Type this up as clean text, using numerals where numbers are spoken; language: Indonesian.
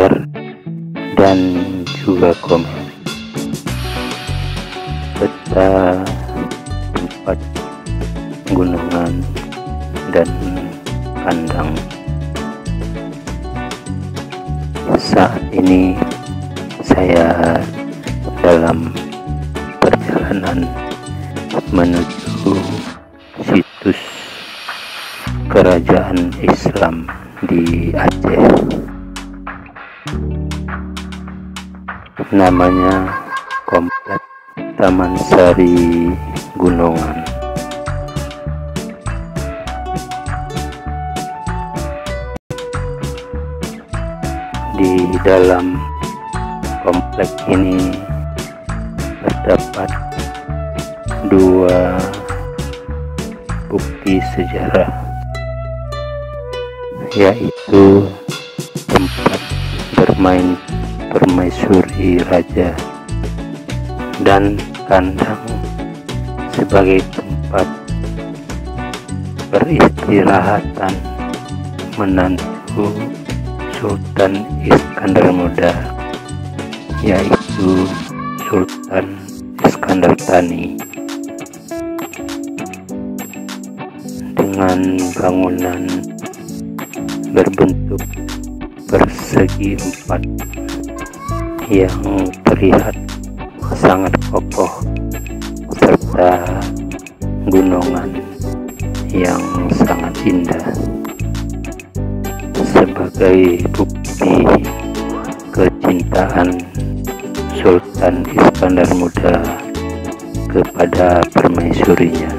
share, dan juga komen peta tempat gunungan dan kandang. Saat ini saya dalam perjalanan menuju situs kerajaan Islam di Aceh. Namanya Komplek Taman Sari Gunungan. Di dalam komplek ini terdapat dua bukti sejarah, yaitu tempat bermain permaisuri raja dan kandang sebagai tempat peristirahatan menantu Sultan Iskandar Muda, yaitu Sultan Iskandar Thani, dengan bangunan berbentuk persegi empat yang terlihat sangat kokoh, serta gunungan yang sangat indah sebagai bukti kecintaan Sultan Iskandar Muda kepada permaisurinya.